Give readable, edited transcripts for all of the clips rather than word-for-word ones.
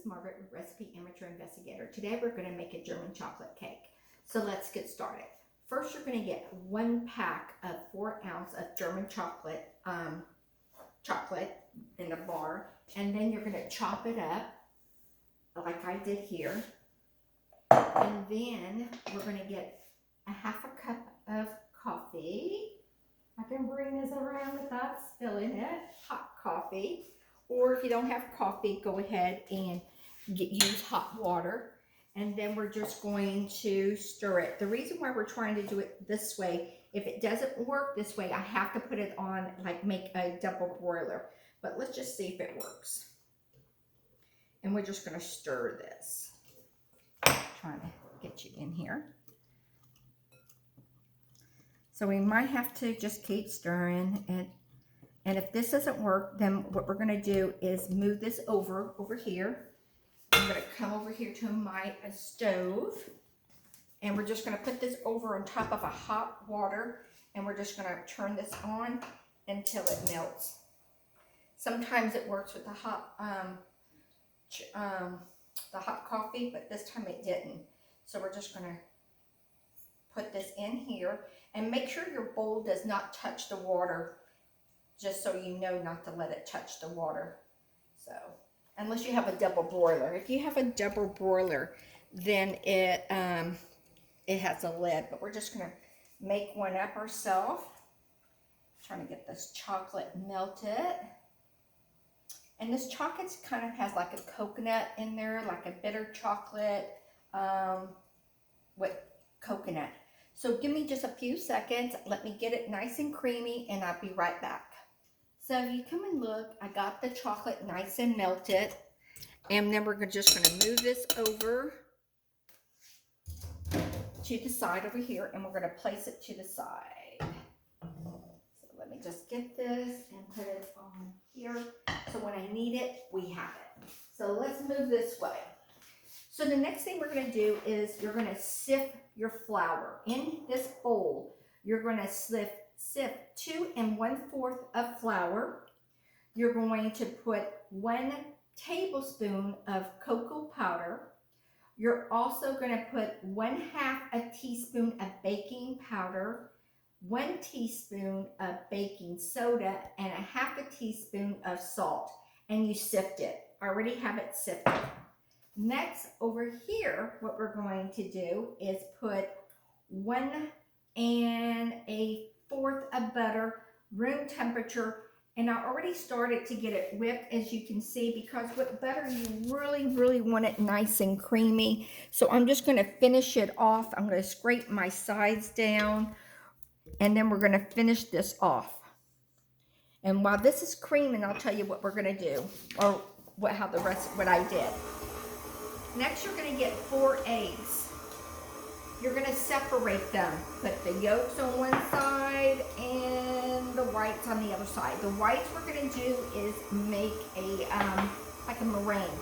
is Margaret with Recipe Amateur Investigator. Today we're going to make a German chocolate cake. So let's get started. First you're going to get 1 pack of 4 ounce of German chocolate in a bar, and then you're going to chop it up like I did here. And then we're going to get a 1/2 cup of coffee. I can bring this around without spilling it. Hot coffee. Or if you don't have coffee, go ahead and use hot water. And then we're just going to stir it. The reason why we're trying to do it this way, if it doesn't work this way, I have to put it on, like make a double broiler. But let's just see if it works. And we're just going to stir this. Trying to get you in here. So we might have to just keep stirring, and if this doesn't work, then what we're going to do is move this over here. I'm going to come over here to my stove, and we're just going to put this over on top of a hot water, and we're just going to turn this on until it melts. Sometimes it works with the hot coffee, but this time it didn't. So we're just going to put this in here, and make sure your bowl does not touch the water, just so you know not to let it touch the water. So, unless you have a double broiler. If you have a double broiler, then it has a lid, but we're just gonna make one up ourselves. Trying to get this chocolate melted. And this chocolate kind of has like a coconut in there, like a bitter chocolate with coconut. So give me just a few seconds. Let me get it nice and creamy, and I'll be right back. So you come and look, I got the chocolate nice and melted, and then we're just going to move this over to the side over here, and we're going to place it to the side. So let me just get this and put it on here, so when I need it, we have it. So let's move this way. So the next thing we're going to do is you're going to sift your flour. In this bowl, you're going to sift 2 1/4 of flour. You're going to put 1 tablespoon of cocoa powder. You're also going to put 1/2 a teaspoon of baking powder, 1 teaspoon of baking soda, and 1/2 a teaspoon of salt. And you sift it. I already have it sifted. Next, over here, what we're going to do is put 1 1/4 of butter, room temperature, and I already started to get it whipped, as you can see, because with butter, you really want it nice and creamy. So I'm just going to finish it off. I'm going to scrape my sides down, and then we're going to finish this off. And while this is creaming, I'll tell you what we're going to do, or what I did. Next, you're going to get 4 eggs. You're going to separate them. Put the yolks on one side and the whites on the other side. The whites we're going to do is make like a meringue.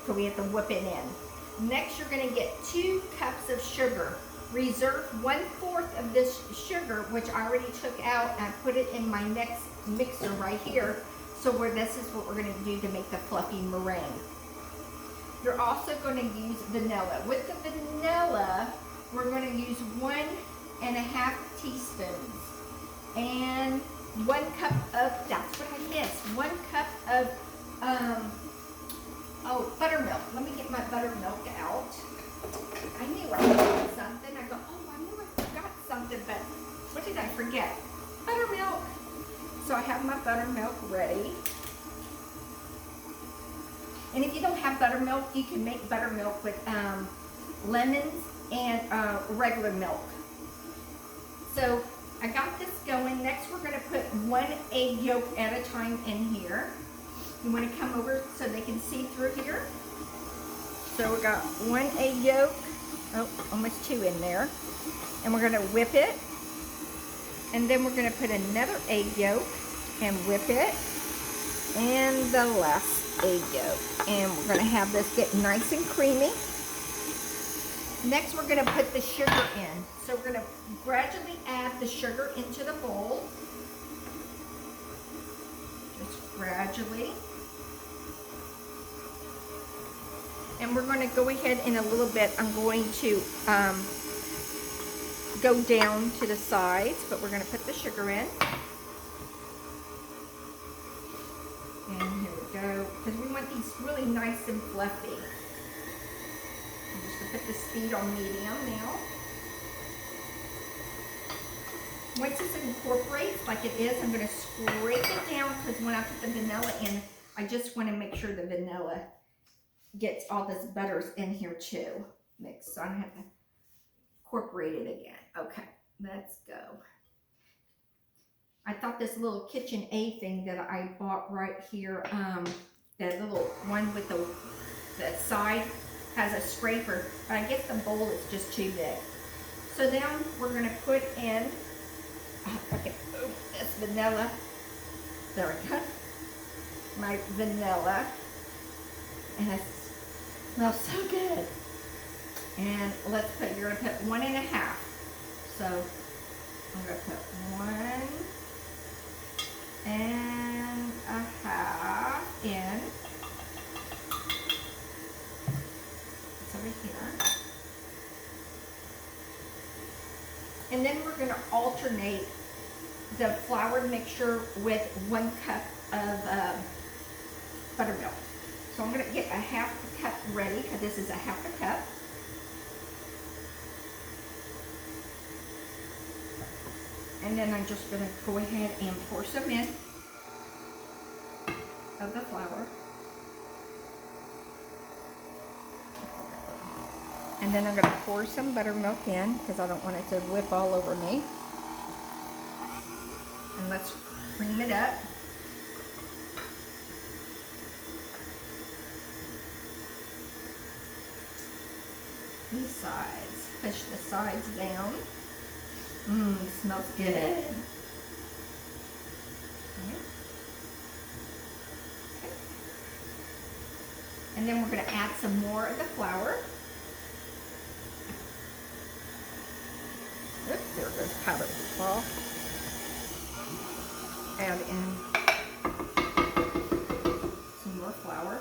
So we have to whip it in. Next, you're going to get 2 cups of sugar. Reserve 1/4 of this sugar, which I already took out, and put it in my next mixer right here. So this is what we're going to do to make the fluffy meringue. You're also going to use vanilla. With the vanilla, we're going to use 1 1/2 teaspoons and 1 cup of, that's what I missed, 1 cup of buttermilk. Let me get my buttermilk out. I knew I forgot something. I go, oh, I knew I forgot something, but what did I forget? Buttermilk. So I have my buttermilk ready. And if you don't have buttermilk, you can make buttermilk with lemons and regular milk. So I got this going. Next, we're going to put 1 egg yolk at a time in here. You want to come over so they can see through here. So we got 1 egg yolk, almost 2 in there. And we're going to whip it. And then we're going to put another egg yolk and whip it. And the last egg yolk, and we're going to have this get nice and creamy. Next, we're going to put the sugar in. So we're going to gradually add the sugar into the bowl. Just gradually. And we're going to go ahead in a little bit. I'm going to go down to the sides, but we're going to put the sugar in. And here we go, because we want these really nice and fluffy. I'm just going to put the speed on medium now. Once this incorporates like it is, I'm going to scrape it down, because when I put the vanilla in, I just want to make sure the vanilla gets all this butters in here too. Mixed, so I don't have to incorporate it again. Okay, let's go. I thought this little KitchenAid thing that I bought right here, that little one with the side has a scraper, but I guess the bowl is just too big. So then we're going to put in, this vanilla. There we go. My vanilla. And it smells so good. And let's put, you're going to put 1.5. So I'm going to put 1.5 in. It's over here. And then we're going to alternate the flour mixture with 1 cup of buttermilk. So I'm going to get a 1/2 cup ready, because this is a 1/2 cup. And then I'm just going to go ahead and pour some in of the flour. And then I'm going to pour some buttermilk in, because I don't want it to whip all over me. And let's cream it up. These sides, push the sides down. Smells good. Okay. And then we're going to add some more of the flour. Oops, there goes powdered ball. Add in some more flour.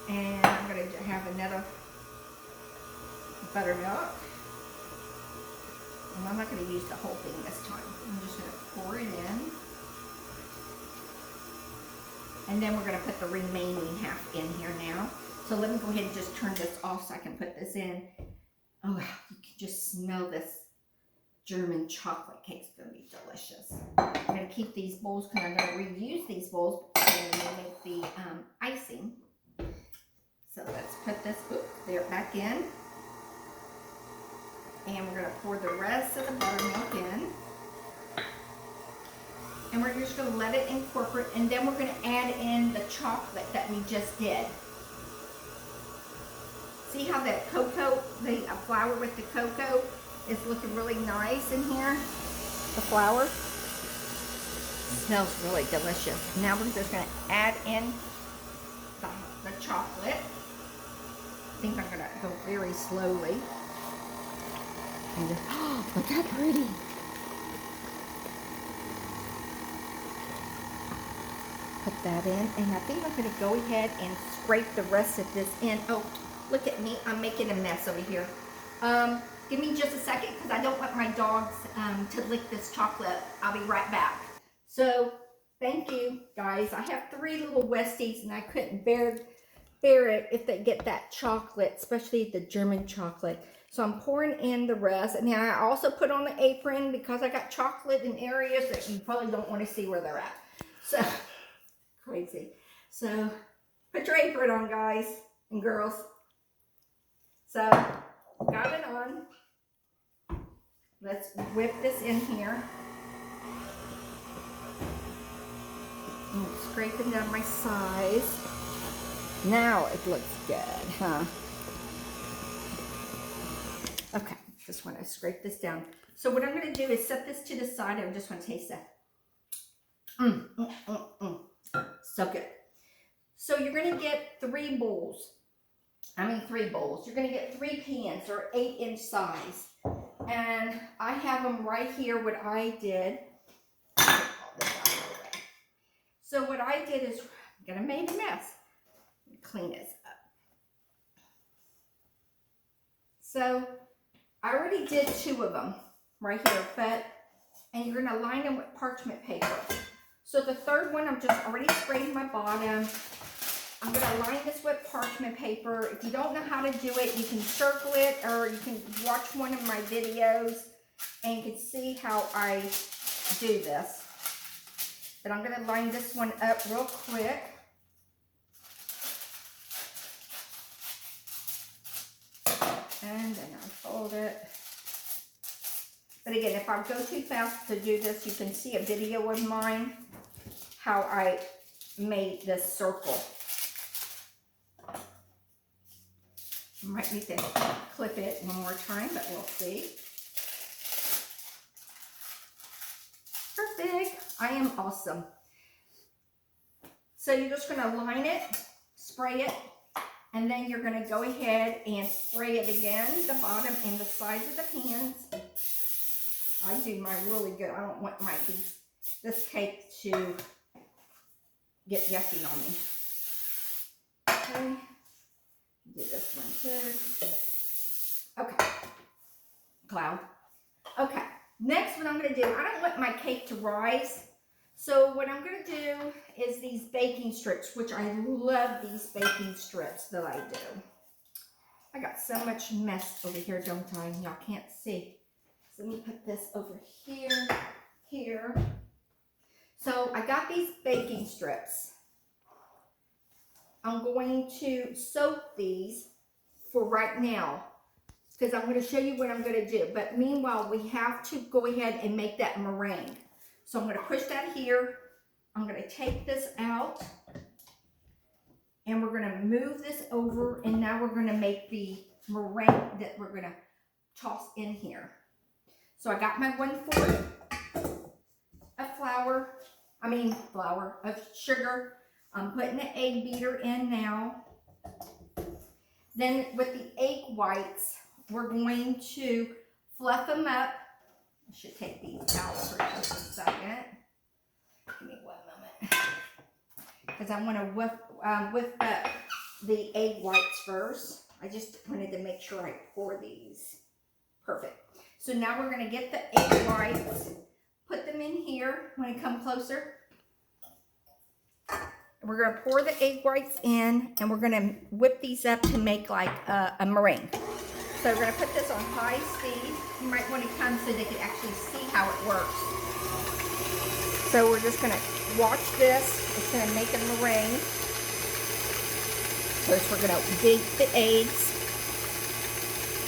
And I'm going to have another buttermilk. And I'm not going to use the whole thing this time. I'm just going to pour it in. And then we're going to put the remaining half in here now. So let me go ahead and just turn this off so I can put this in. Oh, you can just smell this German chocolate cake. It's going to be delicious. I'm going to keep these bowls, because I'm going to reuse these bowls and make the icing. So let's put this there back in. And we're going to pour the rest of the buttermilk in. And we're just going to let it incorporate. And then we're going to add in the chocolate that we just did. See how the cocoa, the flour with the cocoa is looking really nice in here? The flour. Smells really delicious. Now we're just going to add in the chocolate. I think I'm going to go very slowly. And just, oh, look how pretty. Put that in, and I think I'm going to go ahead and scrape the rest of this in. Oh, look at me, I'm making a mess over here. Give me just a second, because I don't want my dogs to lick this chocolate. I'll be right back. So, thank you, guys. I have 3 little Westies, and I couldn't bear it if they get that chocolate, especially the German chocolate. So I'm pouring in the rest, and then I also put on the apron, because I got chocolate in areas that you probably don't want to see where they're at. So, crazy. So, put your apron on, guys and girls. So, got it on. Let's whip this in here. I'm scraping down my sides. Now it looks good, huh? Okay, just want to scrape this down. So what I'm going to do is set this to the side. I just want to taste that. So good. So you're going to get 3 bowls. You're going to get 3 pans. They're 8-inch size. And I have them right here, what I did. So what I did is, I'm going to make a mess. Clean this up. So I already did 2 of them right here, and you're gonna line them with parchment paper. So the third one, I'm just already sprayed my bottom. I'm gonna line this with parchment paper. If you don't know how to do it, you can circle it, or you can watch one of my videos and you can see how I do this. But I'm gonna line this one up real quick. And then I fold it. But again, if I go too fast to do this, you can see a video of mine, how I made this circle. Might need to clip it one more time, but we'll see. Perfect. I am awesome. So you're just going to line it, spray it, and then you're going to go ahead and spray it again, the bottom and the sides of the pans. I do mine really good. I don't want this cake to get yucky on me. Okay. Do this one too. Okay. Cloud. Okay. Next, what I'm going to do, I don't want my cake to rise. So what I'm going to do is these baking strips, which I love these baking strips that I do. I got so much mess over here, don't I? Y'all can't see. So let me put this over here. So I got these baking strips. I'm going to soak these for right now because I'm going to show you what I'm going to do. But meanwhile, we have to go ahead and make that meringue. So I'm going to push that here. I'm going to take this out and we're going to move this over, and now we're going to make the meringue that we're going to toss in here. So I got my 1/4 of sugar. I'm putting the egg beater in now. Then with the egg whites, we're going to fluff them up. I should take these out for just a second. Give me 1 moment. Because I want to whip up the egg whites first. I just wanted to make sure I pour these. Perfect. So now we're going to get the egg whites, put them in here. Want to come closer? We're going to pour the egg whites in, and we're going to whip these up to make like a meringue. So we're going to put this on high speed. You might want to come so they can actually see how it works. So we're just going to watch this. It's going to make a meringue. First we're going to beat the eggs.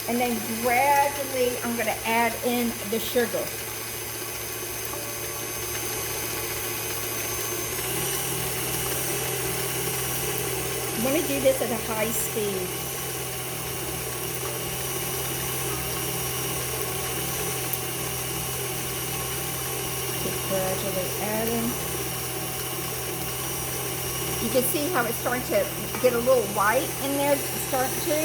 And then gradually I'm going to add in the sugar. You want to do this at a high speed. Just gradually adding. You can see how it's starting to get a little white in there. It's starting to.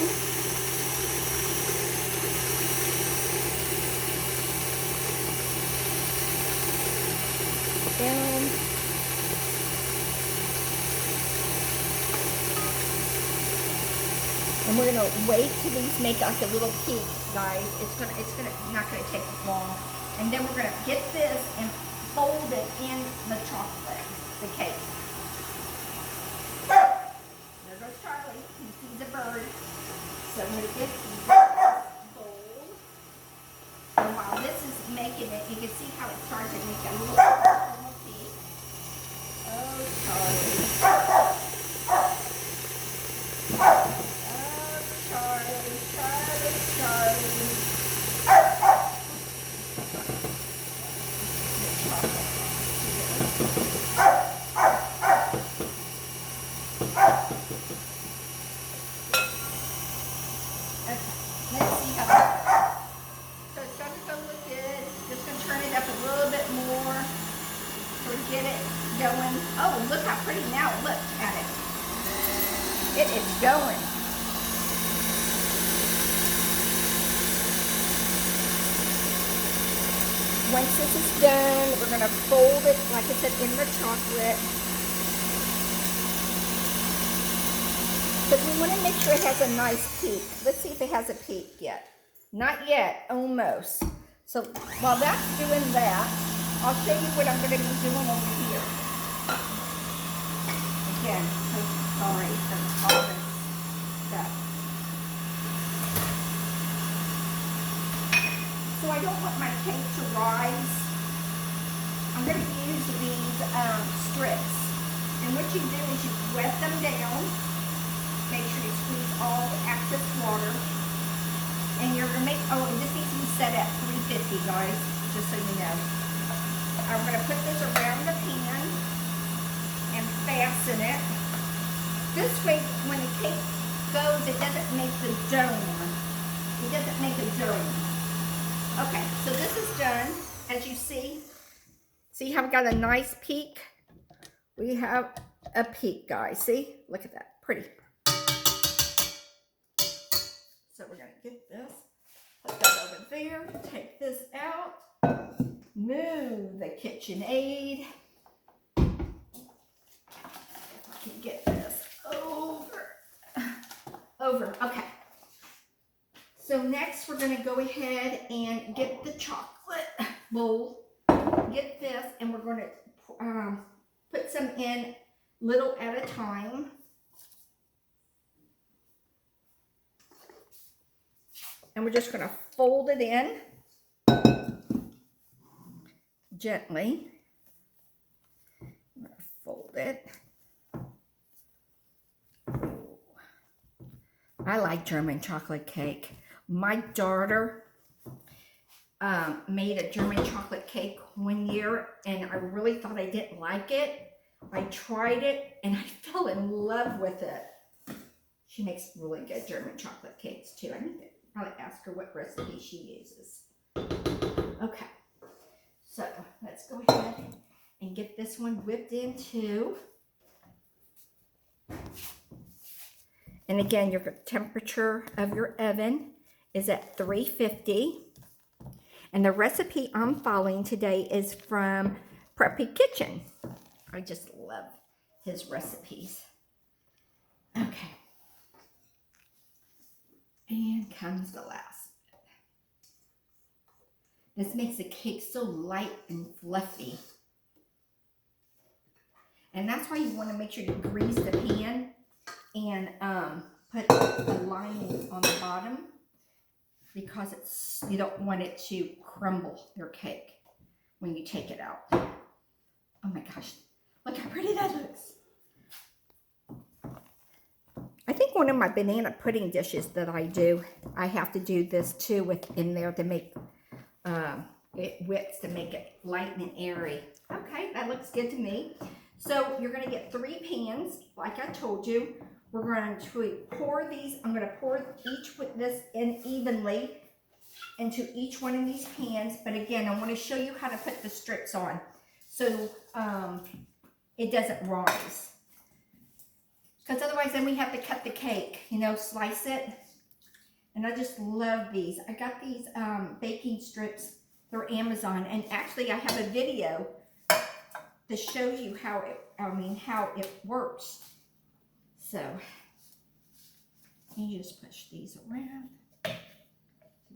Down. And we're gonna wait till these make like a little peak, guys. It's not gonna take long. And then we're gonna get this and fold it in the chocolate, the cake. There goes Charlie. He sees a bird. So I'm gonna get these fold. And while this is making it, you can see how it starts to make a little peak. Oh, Charlie. Oh, look how pretty now. Look at it. It is going. Once this is done, we're going to fold it, like I said, in the chocolate. Because we want to make sure it has a nice peak. Let's see if it has a peak yet. Not yet, almost. So while that's doing that, I'll show you what I'm going to be doing over here. Again, so sorry for all this stuff. So I don't want my cake to rise. I'm going to use these strips. And what you do is you wet them down. Make sure you squeeze all the excess water. And you're going to make, oh, this needs to be set at 350, guys, just so you know. I'm going to put this around the pan and fasten it. This way, when the cake goes, it doesn't make the dome. It doesn't make a dome. Okay, so this is done, as you see. See how we got a nice peak? We have a peak, guys. See? Look at that. Pretty. So we're going to get this. Put that over there. Take this out. Move the KitchenAid. If I can get this over. Okay. So next we're going to go ahead and get the chocolate bowl. Get this, and we're going to put some in little at a time. And we're just going to fold it in gently. I'm going to fold it. I like German chocolate cake. My daughter made a German chocolate cake one year, and I really thought I didn't like it. I tried it, and I fell in love with it. She makes really good German chocolate cakes, too. I need to probably ask her what recipe she uses. Okay, so let's go ahead and get this one whipped into. And again, your temperature of your oven is at 350. And the recipe I'm following today is from Preppy Kitchen. I just love his recipes. Okay. And comes the last. This makes the cake so light and fluffy. And that's why you want to make sure you grease the pan and put the lining on the bottom, because you don't want it to crumble your cake when you take it out. Oh my gosh, look how pretty that looks. I think one of my banana pudding dishes that I do, I have to do this too in there to make it whips to make it light and airy. Okay, that looks good to me. So you're going to get 3 pans, like I told you. We're going to pour these. I'm going to pour each with this in evenly into each one of these pans. But again, I want to show you how to put the strips on so it doesn't rise. Because otherwise then we have to cut the cake, you know, slice it. And I just love these. I got these baking strips through Amazon. And actually I have a video to show you how it works. So you just push these around to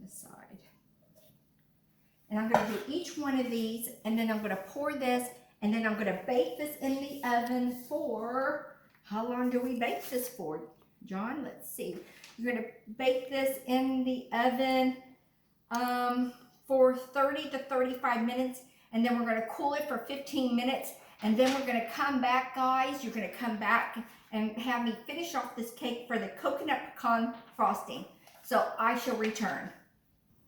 the side. And I'm going to do each one of these, and then I'm going to pour this, and then I'm going to bake this in the oven for, how long do we bake this for, John? Let's see. You're going to bake this in the oven for 30 to 35 minutes, and then we're going to cool it for 15 minutes, and then we're going to come back, guys. You're going to come back and have me finish off this cake for the coconut pecan frosting. So I shall return.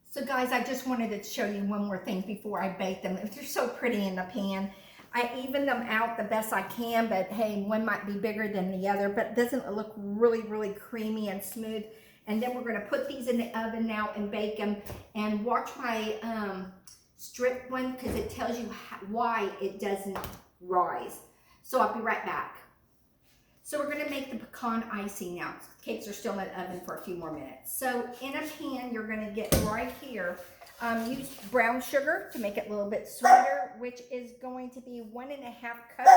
So guys, I just wanted to show you one more thing before I bake them. They're so pretty in the pan. I even them out the best I can, but hey, one might be bigger than the other, but doesn't it look really, really creamy and smooth? And then we're going to put these in the oven now and bake them. And watch my strip one, because it tells you why it doesn't rise. So I'll be right back. So we're going to make the pecan icing now. Cakes are still in the oven for a few more minutes. So in a pan, you're going to get right here, use brown sugar to make it a little bit sweeter, which is going to be 1.5 cups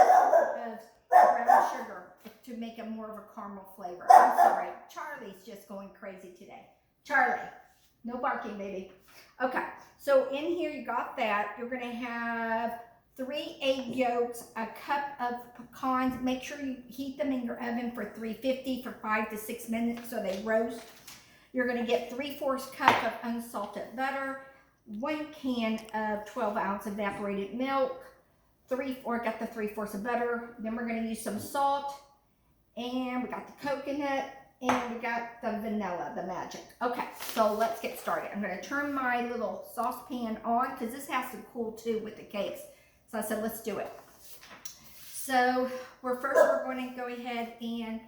of brown sugar to make a more of a caramel flavor. I'm sorry, Charlie's just going crazy today. Charlie, no barking, baby. Okay, so in here you got that. You're gonna have 3 egg yolks, a cup of pecans. Make sure you heat them in your oven for 350 for 5 to 6 minutes so they roast. You're gonna get 3/4 cup of unsalted butter, 1 can of 12-ounce evaporated milk, I got the 3/4 of butter. Then we're gonna use some salt, and we got the coconut, and we got the vanilla, the magic. Okay, so let's get started. I'm gonna turn my little saucepan on because this has to cool too with the cakes. So I said, let's do it. So we're going to go ahead and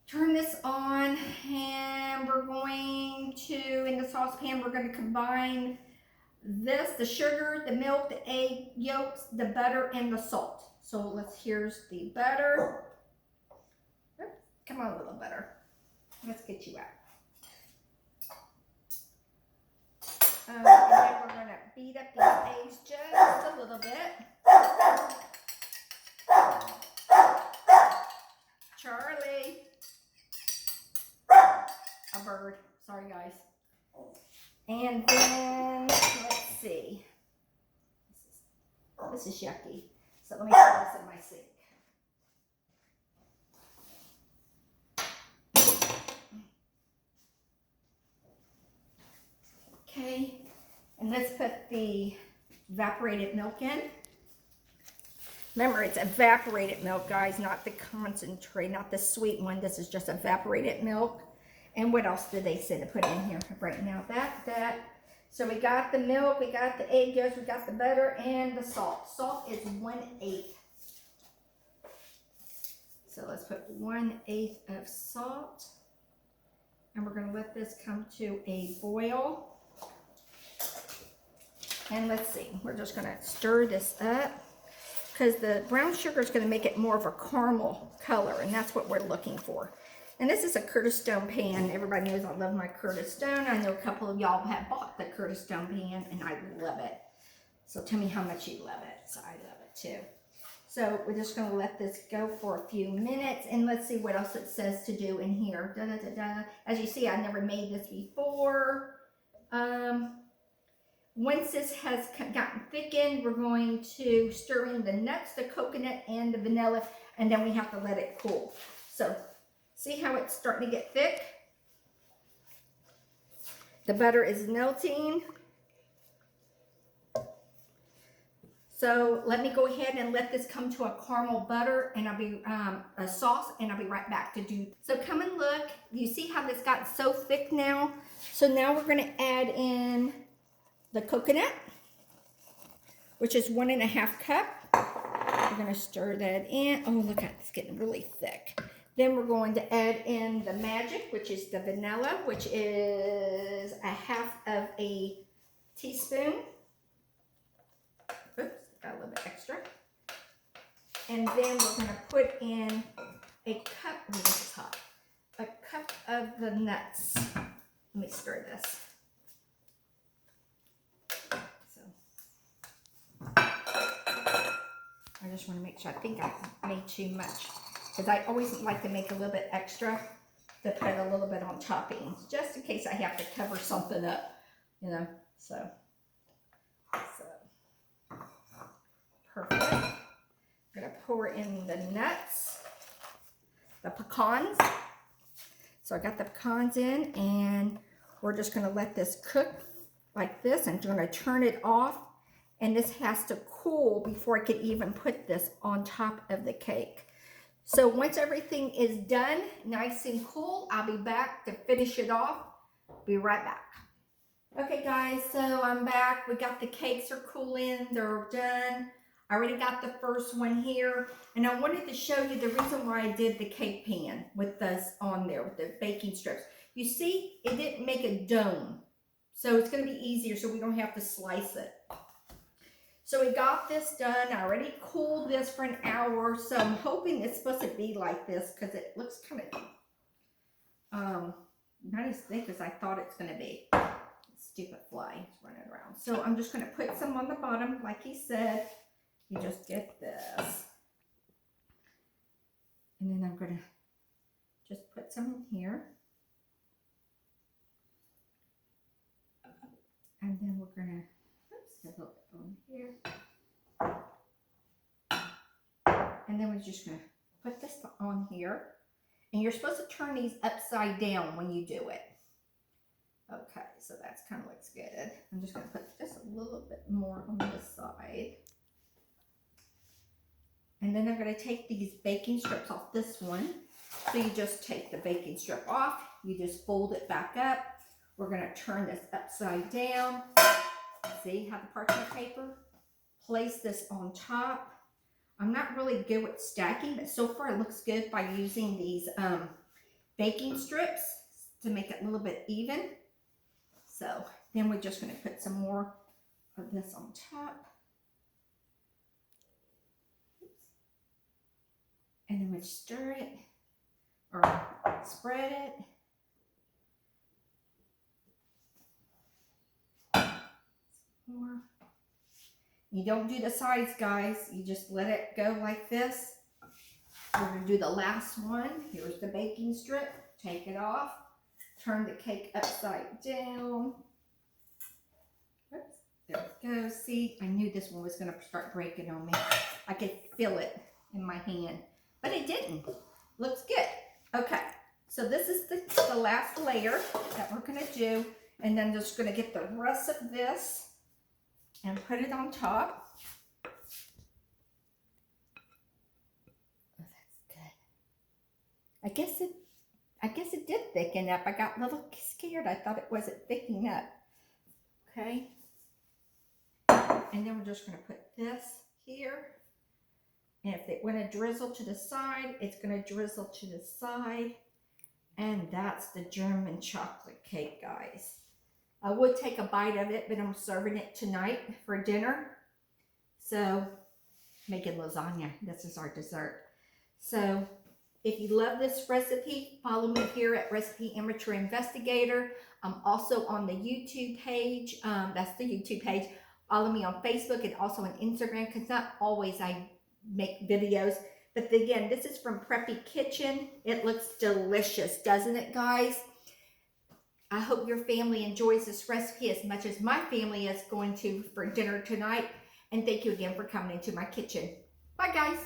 turn this on, and we're going to, in the saucepan, we're going to combine this, the sugar, the milk, the egg yolks, the butter, and the salt. So here's the butter. Oops, come on, little butter. Let's get you out. And then we're going to beat up these eggs just a little bit. Charlie. A bird. Sorry, guys. And then, let's see. This is yucky. So let me put this in my sink. Okay, and let's put the evaporated milk in. Remember, it's evaporated milk, guys, not the concentrate, not the sweet one. This is just evaporated milk. And what else did they say to put in here right now? That. So we got the milk, we got the egg yolks, we got the butter, and the salt. Salt is 1/8. So let's put 1/8 of salt. And we're going to let this come to a boil. And let's see, we're just going to stir this up because the brown sugar is going to make it more of a caramel color, and that's what we're looking for. And this is a Curtis Stone pan. Everybody knows I love my Curtis Stone. I know a couple of y'all have bought the Curtis Stone pan, and I love it. So tell me how much you love it. So I love it too. So we're just going to let this go for a few minutes, and let's see what else it says to do in here. Da, da, da, da. As you see, I never made this before. Once this has gotten thickened, we're going to stir in the nuts, the coconut, and the vanilla, and then we have to let it cool. So see how it's starting to get thick? The butter is melting. So let me go ahead and let this come to a caramel butter, and I'll be a sauce, and I'll be right back to do. So come and look. You see how this got so thick now? So now we're going to add in the coconut, which is 1.5 cup. We're going to stir that in. Oh, look at it, it's getting really thick. Then we're going to add in the magic, which is the vanilla, which is 1/2 of a teaspoon. Oops, got a little bit extra. And then we're going to put in a cup, oh, this is hot, a cup of the nuts. Let me stir this. I just want to make sure. I think I made too much because I always like to make a little bit extra to put a little bit on toppings, just in case I have to cover something up, you know. So perfect. I'm gonna pour in the nuts, the pecans. So I got the pecans in, and we're just gonna let this cook like this, and we're gonna turn it off. And this has to cool before I can even put this on top of the cake. So once everything is done, nice and cool, I'll be back to finish it off. Be right back. Okay guys, so I'm back. We got the cakes are cooling, they're done. I already got the first one here. And I wanted to show you the reason why I did the cake pan with this on there, with the baking strips. You see, it didn't make a dome. So it's gonna be easier so we don't have to slice it. So we got this done. I already cooled this for an hour, so I'm hoping it's supposed to be like this because it looks kind of not as thick as I thought it's going to be. Stupid fly is running around. So I'm just going to put some on the bottom, like he said. You just get this. And then I'm gonna just put some in here. And then we're gonna, oops, a little bit on here. And then we're just gonna put this on here. And you're supposed to turn these upside down when you do it. Okay, so that's kind of looks good. I'm just gonna put just a little bit more on this side. And then I'm gonna take these baking strips off this one. So you just take the baking strip off, you just fold it back up. We're gonna turn this upside down. See how the parchment paper? Place this on top. I'm not really good with stacking, but so far it looks good by using these baking strips to make it a little bit even. So then we're just gonna put some more of this on top. And then we stir it or spread it. More. You don't do the sides, guys. You just let it go like this. We're going to do the last one. Here's the baking strip. Take it off. Turn the cake upside down. Oops. There it goes. See, I knew this one was going to start breaking on me. I could feel it in my hand, but it didn't. Looks good. Okay, so this is the last layer that we're going to do, and then just going to get the rest of this and put it on top. Oh, that's good. I guess it did thicken up. I got a little scared. I thought it wasn't thickening up. Okay. And then we're just going to put this here. And if they want to drizzle to the side, it's going to drizzle to the side. And that's the German chocolate cake, guys. I would take a bite of it, but I'm serving it tonight for dinner. So, making lasagna. This is our dessert. So, if you love this recipe, follow me here at Recipe Amateur Investigator. I'm also on the YouTube page. That's the YouTube page. Follow me on Facebook and also on Instagram, because not always I make videos. But again, this is from Preppy Kitchen. It looks delicious, doesn't it, guys? I hope your family enjoys this recipe as much as my family is going to for dinner tonight. And thank you again for coming into my kitchen. Bye, guys.